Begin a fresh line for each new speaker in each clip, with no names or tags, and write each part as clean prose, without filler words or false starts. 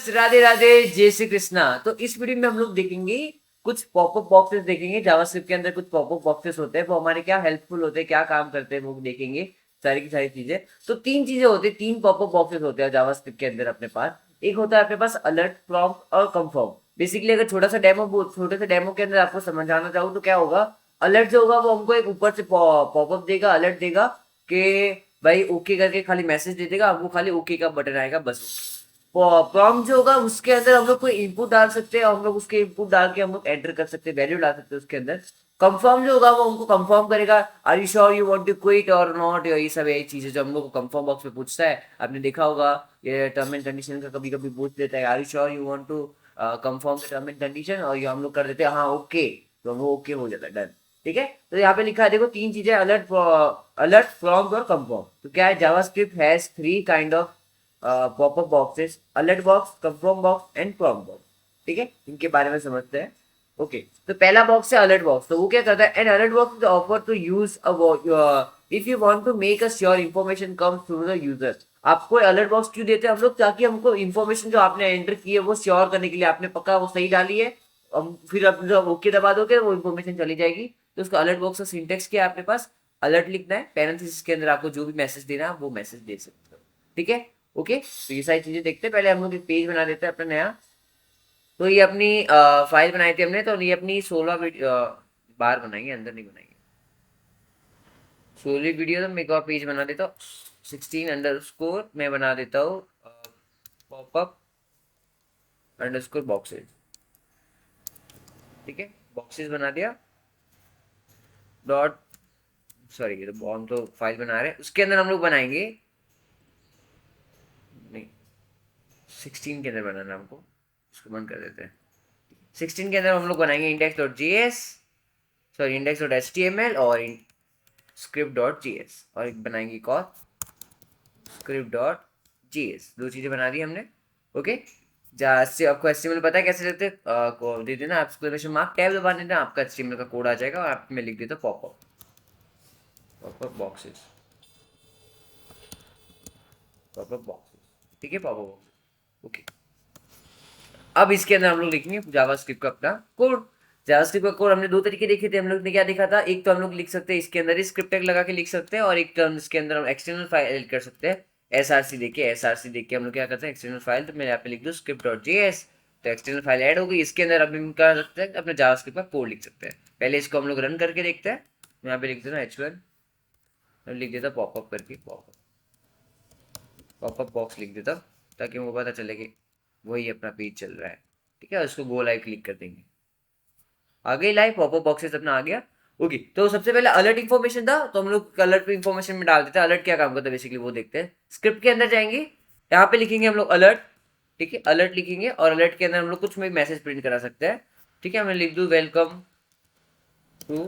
Viewers, Radhe Radhe, जय श्री कृष्णा। तो इस वीडियो में हम लोग देखेंगे कुछ पॉपअप बॉक्सेस देखेंगे। जावास्क्रिप्ट के अंदर कुछ पॉपअप बॉक्सेस होते हैं, वो हमारे क्या हेल्पफुल होते हैं, क्या काम करते हैं, वो देखेंगे सारी की सारी चीजें। तो तीन चीजें होती है, तीन पॉपअप बॉक्सेस होते हैं जावास्क्रिप्ट के अंदर अपने पास। एक होता है अपने पास अलर्ट, प्रॉम्प्ट और कंफर्म। बेसिकली अगर छोटे से डेमो के अंदर आपको समझाना चाहूँ तो क्या होगा, अलर्ट जो होगा वो हमको एक ऊपर से पॉपअप देगा, अलर्ट देगा कि भाई ओके करके खाली मैसेज दे देगा, हमको खाली ओके का बटन आएगा बस। प्रॉम्प्ट जो होगा उसके अंदर हम लोग कोई इनपुट डाल सकते हैं और हम लोग उसके इनपुट डाल के हम लोग एंटर कर सकते हैं, वैल्यू डाल सकते हैं उसके अंदर। कंफर्म जो होगा वो हमको कंफर्म करेगा, are you sure you want to quit or not, ये सब यही चीजें जो हम लोग को कंफर्म बॉक्स में पूछता है। आपने देखा होगा ये टर्म एंड कंडीशन का कभी कभी पूछ देता है, are you sure you want to confirm the term and condition, और ये हम लोग कर देते हैं हाँ ओके, तो वो ओके हो जाता है, डन। ठीक है, तो यहाँ पे लिखा है देखो तीन चीजें, अलर्ट, अलर्ट, प्रॉम्प्ट और कंफर्म। तो क्या है, JavaScript has three kind of popup boxes, alert box, confirm box and prompt box. ठीक है, इनके बारे में समझते हैं। ओके, तो पहला बॉक्स है अलर्ट बॉक्स। तो वो क्या करता है, an alert box is offer to use if you want to make a sure information comes through the user. आपको अलर्ट बॉक्स क्यों देते हैं हम लोग, ताकि हमको इन्फॉर्मेशन जो आपने एंटर की है वो श्योर करने के लिए, आपने पक्का वो सही डाली है, फिर आप जब ओके दबा दोगे वो इन्फॉर्मेशन चली जाएगी। तो उसका अलर्ट बॉक्स का सिंटेक्स क्या है, आपके पास अलर्ट लिखना है, पैरेंथेसिस के अंदर आपको जो भी मैसेज देना है वो मैसेज दे सकते हो। ठीक है, ओके। तो ये सारी चीजें देखते हैं, पहले हम लोग एक पेज बना देते हैं अपना नया। तो ये अपनी फाइल बनाई थी हमने, तो ये अपनी 16 बार बनाएंगे, अंदर नहीं बनाएंगे। 16 वीडियो, तो मैं एक और पेज बना देता हूँ, 16 मैं बना देता हूँ पॉपअप बॉक्सेज। ठीक है, बॉक्सेस बना दिया, डॉट, सॉरी ये तो हम तो फाइल बना रहे हैं, उसके अंदर हम लोग बनाएंगे, नहीं 16 के अंदर बनाना हमको, उसको बंद कर देते हैं। 16 के अंदर हम लोग बनाएंगे index dot J S, sorry index dot H T M L और स्क्रिप्ट डॉट जी एस, और एक बनाएंगे एक और स्क्रिप्ट डॉट जी एस। दो चीज़ें बना दी हमने। ओके, जहाँ से आपको एचटीएमएल पता है कैसे देते को दे देना, आप एक्सक्लेमेशन मार्क टैब दबा देना, आपका एचटीएमएल का कोड आ जाएगा, और आप में लिख देता popup, popup boxes, popup boxes. ठीक है, पॉपअप बॉक्सेस। ओके, अब इसके अंदर हम लोग लिखेंगे जावास्क्रिप्ट का अपना कोड। जावास्क्रिप्ट का कोड हमने दो तरीके देखे थे, हम लोग ने क्या देखा था, एक तो हम लोग लिख सकते हैं इसके अंदर ही स्क्रिप्ट टैग लगा के लिख सकते हैं, और एक टर्म इसके अंदर हम एक्सटर्नल फाइल एड कर सकते हैं, एसआरसी देके। एसआरसी देख के हम लोग क्या करते हैं, एक्सटर्नल फाइल, तो मैं यहाँ पे लिख दूँ स्क्रिप्ट डॉट जेएस, तो एक्सटर्नल फाइल ऐड हो गई। इसके अंदर अब हम क्या सकते हैं, अपने जावास्क्रिप्ट का कोड लिख सकते हैं। पहले इसको हम लोग रन करके देखते हैं। मैं यहाँ पे लिख देता हूँ H1, लिख देता पॉपअप करके, पॉपअप बॉक्स लिख देता हूँ, ताकि हमको पता चले कि वही अपना पेज चल रहा है। ठीक है, उसको गो लाइव क्लिक कर देंगे, आ गई लाइव, पॉपअप बॉक्सेस अपना आ गया। ओके, तो सबसे पहले अलर्ट इन्फॉर्मेशन था, तो हम लोग अलर्ट पे इन्फॉर्मेशन में डाल देते हैं। अलर्ट क्या काम करता है बेसिकली वो देखते हैं। स्क्रिप्ट के अंदर जाएंगे, यहाँ पे लिखेंगे हम लोग अलर्ट। ठीक है, अलर्ट लिखेंगे, और अलर्ट के अंदर हम लोग कुछ में मैसेज प्रिंट करा सकते हैं। ठीक है, मैं लिख दूँ वेलकम टू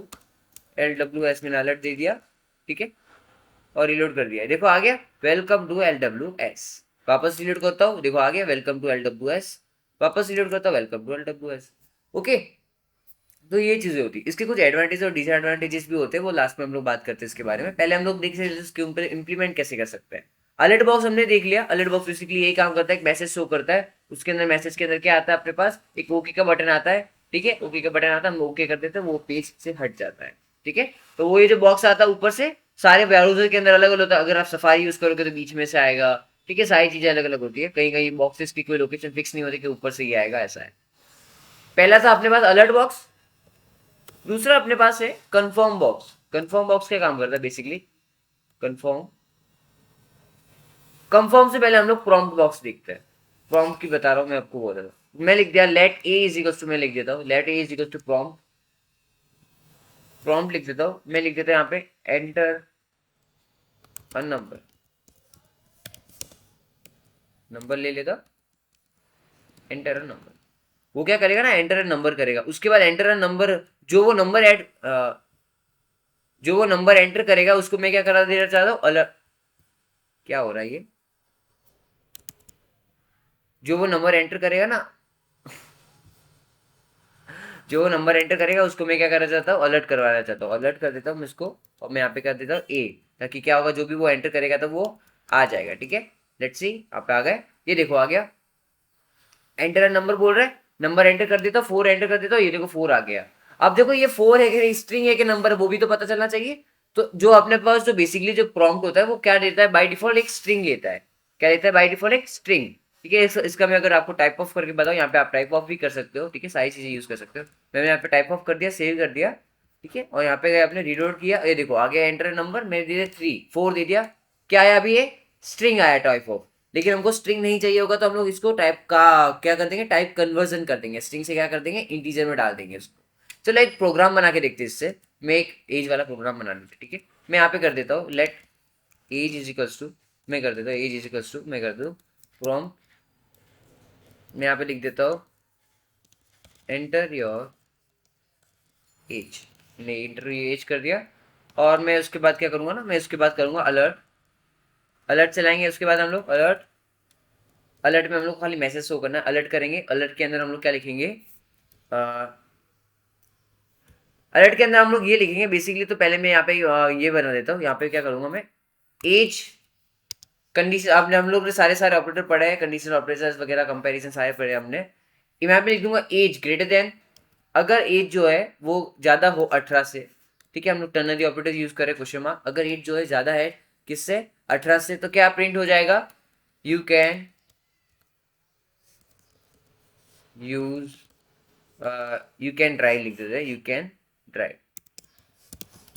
LWS, मैंने अलर्ट दे दिया। ठीक है, और रिलोड कर दिया, देखो आ गया वेलकम टू LWS। वापस रिलोड करता हूँ, देखो आ गया वेलकम टू LWS। वापस रिलोड करता हूँ, वेलकम टू LWS। ओके, तो ये चीजें होती है। इसके कुछ एडवांटेज और डिसएडवांटेजेस भी होते हैं, वो लास्ट में हम लोग बात करते हैं इसके बारे में। पहले हम लोग देख सकते हैं इसके ऊपर इम्प्लीमेंट कैसे कर सकते हैं। अलर्ट बॉक्स हमने देख लिया। अलर्ट बॉक्स बेसिकली यही काम करता है, एक मैसेज शो करता है, उसके अंदर मैसेज के अंदर क्या आता है अपने पास, एक ओके का बटन आता है। ठीक है, ओके का बटन आता है, हम ओके कर देते हैं, वो पेज से हट जाता है। ठीक है, तो वो ये जो बॉक्स आता है ऊपर से सारे ब्राउजर के अंदर अलग अलग होता है। अगर आप सफारी यूज करोगे तो बीच में से आएगा। ठीक है, सारी चीजें अलग अलग होती है, कहीं कहीं बॉक्सेस की कोई लोकेशन फिक्स नहीं होती कि ऊपर से ही आएगा, ऐसा है। पहला था अपने पास अलर्ट बॉक्स। दूसरा अपने पास है कंफर्म बॉक्स। कंफर्म बॉक्स क्या काम करता है बेसिकली, कंफर्म, कंफर्म से पहले हम लोग प्रॉम्प्ट बॉक्स देखते हैं। प्रॉम्प्ट की बता रहा हूं मैं आपको, बोल रहा हूं, मैं लिख दिया let A is equal to, मैं लिख देता हूं let A is equal to prompt, prompt लिख देता हूं। मैं लिख देता हूं यहाँ पे एंटर अ नंबर, नंबर ले लेता, एंटर अ नंबर। वो क्या करेगा ना, एंटर अ नंबर करेगा। उसके बाद एंटर अ नंबर, जो वो नंबर ऐड, जो वो नंबर एंटर करेगा उसको मैं क्या करा देना चाहता हूँ, अलर्ट। क्या हो रहा है ये, जो वो नंबर एंटर करेगा ना, जो नंबर एंटर करेगा उसको मैं क्या करना चाहता हूँ, अलर्ट करवाना चाहता हूँ। अलर्ट कर देता हूँ मैं इसको, और मैं यहाँ पे कर देता हूँ ए, ताकि क्या होगा, जो भी वो एंटर करेगा तो वो आ जाएगा। ठीक है, लेट्स सी, आप आ गए, ये देखो आ गया। एंटर नंबर बोल रहा है, नंबर एंटर कर देता हूँ, 4 एंटर कर देता हूँ, ये देखो 4 आ गया। अब देखो ये 4 है कि स्ट्रिंग है कि नंबर है वो भी तो पता चलना चाहिए। तो जो अपने पास जो बेसिकली जो प्रॉम्प्ट होता है वो क्या देता है, बाय डिफॉल्ट एक स्ट्रिंग लेता है। क्या लेता है बाय डिफॉल्ट, एक स्ट्रिंग। ठीक है, इसका मैं अगर आपको टाइप ऑफ करके बताऊँ, यहाँ पे आप टाइप ऑफ भी कर सकते हो। ठीक है, सारी चीजें यूज कर सकते हो। मैंने यहाँ पे टाइप ऑफ कर दिया, सेव कर दिया। ठीक है, और यहाँ पे आपने रीलोड किया, ये देखो आ गया एंटर नंबर, मैंने दे दिया 3, 4 दे दिया। क्या आया अभी, ये स्ट्रिंग आया टाइप ऑफ। लेकिन हमको स्ट्रिंग नहीं चाहिए होगा तो हम लोग इसको टाइप का क्या कर देंगे, टाइप कन्वर्जन कर देंगे, स्ट्रिंग से क्या कर देंगे, इंटीजर में डाल देंगे उसको। चलो एक प्रोग्राम बना के देखते हैं इससे। मैं एक एज वाला प्रोग्राम बना लेते, ठीक है। मैं यहाँ पे कर देता हूँ let age is equals to, मैं कर देता हूँ एज इज इक्वल्स टू, मैं कर दूँ फ्रॉम, मैं यहाँ पे लिख देता हूँ एंटर योर एज। मैंने एंटर एज कर दिया। और मैं उसके बाद क्या करूँगा ना, मैं उसके बाद करूँगा अलर्ट। अलर्ट चलाएंगे, उसके बाद हम लोग अलर्ट, अलर्ट में हम लोग खाली मैसेज शो करना है, अलर्ट करेंगे। अलर्ट के अंदर हम लोग क्या लिखेंगे, अलर्ट के अंदर हम लोग ये लिखेंगे बेसिकली। तो पहले मैं यहाँ पे ये बना देता हूँ, यहाँ पे क्या करूंगा मैं, एज कंडीशन। आपने हम लोग ने सारे सारे ऑपरेटर पढ़े हैं, कंडीशन ऑपरेटर्स वगैरह, कंपैरिजन सारे पढ़े हमने। यहाँ पे लिख दूंगा एज ग्रेटर देन, अगर एज जो है वो ज्यादा हो 18 से। ठीक है, हम लोग टर्नरी ऑपरेटर यूज करें क्वेश्चन मार्क। अगर एज जो है ज्यादा है किससे, 18 से, तो क्या प्रिंट हो जाएगा, you can use, you can drive लिख देते हैं, यू कैन ड्राइव।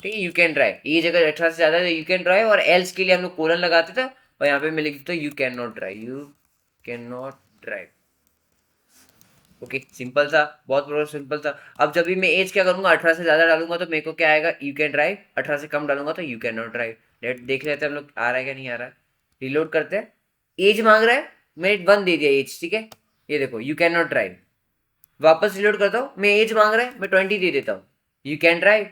ठीक है, यू कैन ड्राइव, ये जगह 18 से ज्यादा है यू कैन ड्राइव, और एल्स के लिए हम लोग कोलन लगाते थे, और यहाँ पे मैं लिख देता हूँ you can not drive, you can not drive. Okay, simple सा, बहुत प्रोग्राम सिंपल सा। अब जब भी मैं एज क्या करूंगा, 18 से ज्यादा डालूंगा तो मेरे को क्या आएगा, यू कैन ड्राइव। 18 से कम डालूंगा तो यू कैन नॉट ड्राइव। लेट देख लेते हैं हम लोग आ रहा है क्या नहीं आ रहा है। रिलोड करते हैं, एज मांग रहा है, मैंने 1 दे दिया एज। ठीक है, ये देखो यू कैन नॉट ड्राइव। वापस रिलोड करता हूँ, मैं एज मांग रहा है, मैं 20 दे देता हूँ, यू कैन ड्राइव।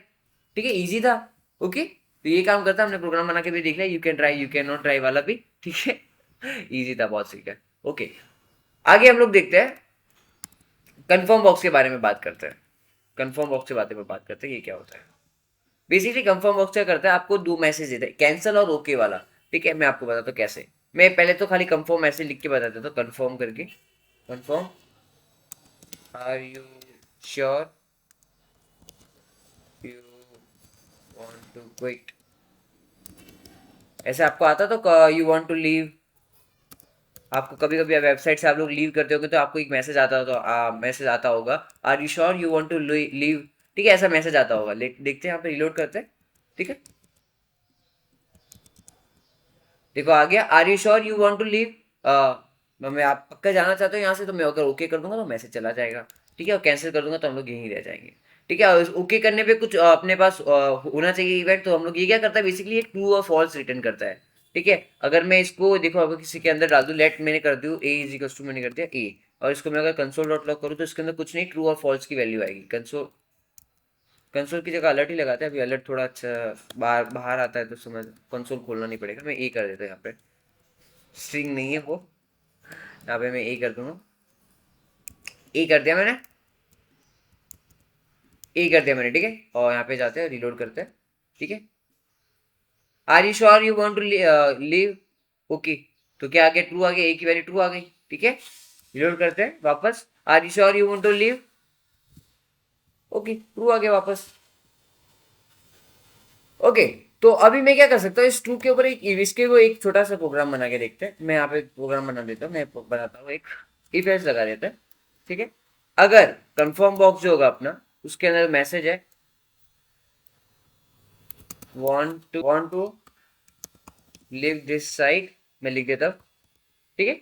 ठीक है, इजी था। ओके, तो ये काम करता है, हमने प्रोग्राम बना के भी देख लिया, you can drive you can not drive वाला भी। ठीक है, इजी था बहुत, ठीक है। ओके, आगे हम लोग देखते हैं, कंफर्म बॉक्स के बारे में बात करते हैं। कंफर्म बॉक्स के बारे में बात करते हैं, ये क्या होता है। बेसिकली कंफर्म बॉक्स क्या करता है, आपको 2 मैसेज देता है, कैंसिल और ओके वाला। ठीक है, मैं आपको बताता हूँ कैसे। मैं पहले तो खाली कंफर्म मैसेज लिख के बता देता हूँ, कंफर्म करके, confirm are you sure you want to quit. ऐसे आपको आता तो यू वांट टू लीव, आपको कभी कभी वेबसाइट से आप लोग लीव करते होगे तो आपको एक मैसेज आता हो, तो मैसेज आता होगा are you sure you want to leave. ठीक है, ऐसा मैसेज आता होगा। देखते हैं यहाँ पे, रिलोड करते हैं। ठीक है, देखो आ गया are you sure you want to leave. मैं आप पक्का जाना चाहते हो यहाँ से, तो मैं अगर ओके कर दूंगा तो मैसेज चला जाएगा। ठीक है, और कैंसिल कर दूंगा तो हम लोग यहीं रह जाएंगे। ठीक है, ओके करने पे कुछ अपने पास होना चाहिए इवेंट, तो हम लोग ये क्या करता है बेसिकली, एक ट्रू और फॉल्स रिटर्न करता है। ठीक है, अगर मैं इसको देखो अगर किसी के अंदर डाल दूं, लेट मैंने कर दूं ए इज इक्वल टू, मैंने कर दिया ए, और इसको मैं अगर कंसोल डॉट लॉग करूँ तो इसके अंदर कुछ नहीं, ट्रू और फॉल्स की वैल्यू आएगी। कंसोल, कंसोल की जगह अलर्ट ही लगाते हैं। अभी अलर्ट थोड़ा अच्छा बाहर बाहर आता है तो समझ, कंसोल खोलना नहीं पड़ेगा। मैं ए कर देता हूँ, यहाँ पे स्ट्रिंग नहीं है वो, यहाँ पे मैं ए कर दूंगा। ए कर दिया मैंने, ए कर दिया मैंने। ठीक है, और यहाँ पे जाते हैं, रिलोड करते हैं। ठीक है, are you sure you want to leave, okay. तो क्या आ गया, ट्रू आ गया, ए की वैल्यू ट्रू आ गई। ठीक है, रिलोड करते हैं वापस, are you sure you want to leave, okay, true आ गया वापस। ओके, तो अभी मैं क्या कर सकता हूँ, इस ट्रू के ऊपर एक इसके को एक छोटा सा प्रोग्राम बना के देखते हैं। मैं यहाँ पे प्रोग्राम बना देता हूँ, मैं बनाता हूँ एक इफ एल्स लगा देते हैं। ठीक है, अगर कंफर्म बॉक्स जो होगा अपना, उसके अंदर मैसेज है want to live this side, मैं लिख देता हूँ। ठीक है,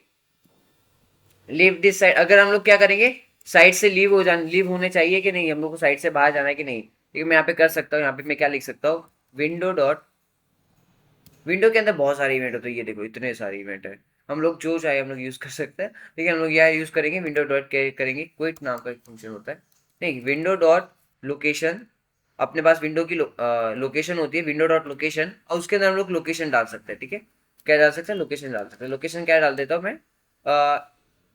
लिव दिस साइड, अगर हम लोग क्या करेंगे, साइड से लीव हो जाने, लीव होने चाहिए कि नहीं, हम लोग को साइड से बाहर जाना है कि नहीं। ठीक है, मैं यहाँ पे कर सकता हूँ, यहाँ पे मैं क्या लिख सकता हूँ, विंडो डॉट, विंडो के अंदर बहुत सारे इवेंट होते हैं, ये देखो इतने सारे इवेंट है, हम लोग जो चाहे हम लोग यूज कर सकते हैं। ठीक है, हम लोग यहाँ यूज करेंगे विंडो डॉट करेंगे, क्विट नाम का एक फंक्शन होता है। नहीं, विंडो डॉट लोकेशन, अपने पास विंडो की लोकेशन होती है, विंडो डॉट लोकेशन, और उसके अंदर हम लोग लोकेशन डाल सकते हैं। ठीक है, क्या डाल सकते हैं, लोकेशन डाल सकते हैं। लोकेशन क्या डाल देता हूँ मैं,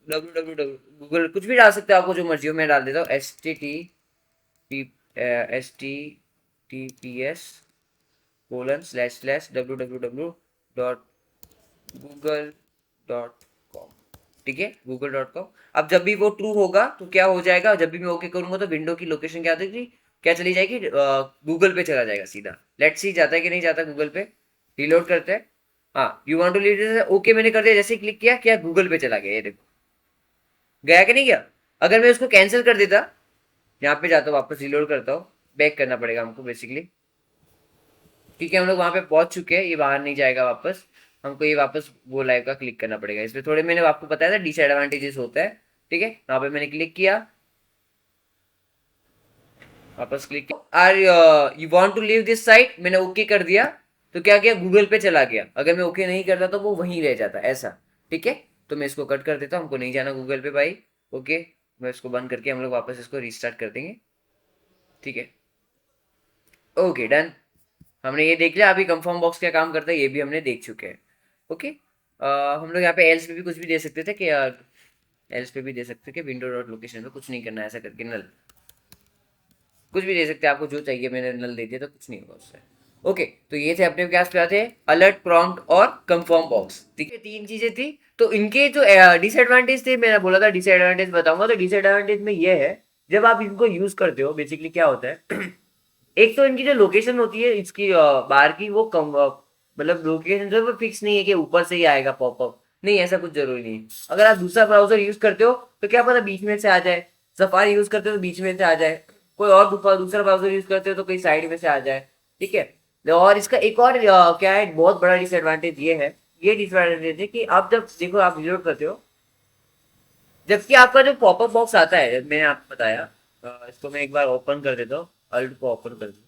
डब्ल्यू डब्ल्यू डब्ल्यू गूगल, कुछ भी डाल सकते हो, आपको जो मर्जी हो। मैं डाल देता हूँ https colon slash slash www dot Google dot com. ठीक है, google.com। अब जब भी वो ट्रू होगा तो क्या हो जाएगा, जब भी मैं ओके करूंगा तो विंडो की लोकेशन क्या देगी, क्या चली जाएगी, गूगल पे चला जाएगा सीधा। लेट्स सी जाता है कि नहीं जाता गूगल पे, रिलोड करते हैं। हाँ, you want to leave this, okay मैंने कर दिया, जैसे क्लिक किया क्या गूगल पे चला गया, ये देखो गया कि नहीं गया। अगर मैं उसको कैंसिल कर देता, यहाँ पे जाता हूँ वापस रिलोड करता हूँ, बैक करना पड़ेगा हमको बेसिकली, क्योंकि हम लोग वहां पे पहुंच चुके हैं, ये बाहर नहीं जाएगा वापस, हमको ये वापस वो लाइव का क्लिक करना पड़ेगा। इसमें थोड़े मैंने आपको बताया था डिसएडवांटेजेस होता है, ठीक है। वहां पे मैंने क्लिक किया, वापस क्लिक किया, are you want to leave this site, मैंने ओके कर दिया, तो क्या किया गूगल पे चला गया। अगर मैं ओके नहीं करता तो वो वहीं रह जाता ऐसा, ठीक है। तो मैं इसको कट कर देता हूँ, हमको नहीं जाना गूगल पे भाई। ओके, मैं इसको बंद करके हम लोग वापस इसको रिस्टार्ट कर देंगे, ठीक है। ओके डन, हमने ये देख लिया। अभी कंफर्म बॉक्स क्या काम करता है ये भी हमने देख चुके हैं। ओके, हम लोग यहाँ पे एल्स पे भी कुछ भी दे सकते थे कि एल्स पे भी दे सकते थे कि विंडो डॉट लोकेशन पे कुछ नहीं करना है ऐसा करके, नल कुछ भी दे सकते हैं, आपको जो चाहिए मैंने नल दे दिया तो कुछ नहीं होगा उससे। ओके, तो ये थे अपने क्या क्या थे, अलर्ट, प्रॉम्प्ट और कंफर्म बॉक्स, ठीक है, तीन चीजें थी। तो इनके जो डिसएडवांटेज थे, मैंने बोला था डिसएडवांटेज बताऊंगा, तो डिसएडवांटेज में ये है, जब आप इनको यूज करते हो बेसिकली क्या होता है एक तो इनकी जो लोकेशन होती है इसकी बाहर की, वो कम मतलब लोकेशन जो है वो फिक्स नहीं है कि ऊपर से ही आएगा पॉपअप, नहीं ऐसा कुछ जरूरी नहीं है। अगर आप दूसरा ब्राउजर यूज करते हो तो क्या पता बीच में से आ जाए, सफारी यूज करते हो तो बीच में से आ जाए, कोई और दूसरा ब्राउजर यूज करते हो तो कोई साइड में से आ जाए, ठीक है। और इसका एक और क्या है, बहुत बड़ा डिसएडवांटेज ये है, ये डिसएडवांटेज है कि आप जब देखो आप रिलोड करते हो, जबकि आपका जो पॉपअप बॉक्स आता है, मैंने आपको बताया, इसको मैं एक बार ओपन कर देता हूँ, अल्ट को ओपन कर देता हूँ,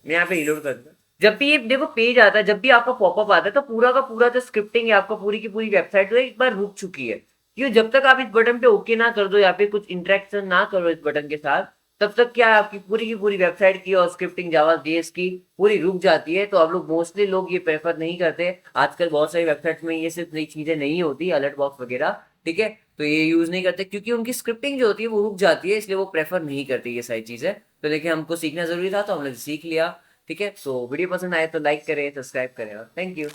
मैं यहाँ पे रिलोड कर दूंगा। जब भी ये देखो पेज आता है, जब भी आपका पॉपअप आता है तो पूरा का पूरा जो स्क्रिप्टिंग है आपका, पूरी की पूरी वेबसाइट जो है एक बार रुक चुकी है, क्यों, जब तक आप इस बटन पे ओके ना कर दो या फिर कुछ इंटरेक्शन ना करो इस बटन के साथ, तब तक क्या है आपकी पूरी की पूरी वेबसाइट की और स्क्रिप्टिंग जावा जेएस की पूरी रुक जाती है। तो आप लोग मोस्टली लोग ये प्रेफर नहीं करते, आजकल बहुत सारी वेबसाइट में ये सिर्फ नई चीजें नहीं होती, अलर्ट बॉक्स वगैरह, ठीक है, तो ये यूज नहीं करते क्योंकि उनकी स्क्रिप्टिंग जो होती है वो रुक जाती है, इसलिए वो प्रेफर नहीं करते ये सारी चीजें। तो लेकिन हमको सीखना जरूरी था तो हमने सीख लिया, ठीक है। तो वीडियो पसंद आए तो लाइक करें, सब्सक्राइब करें और थैंक यू।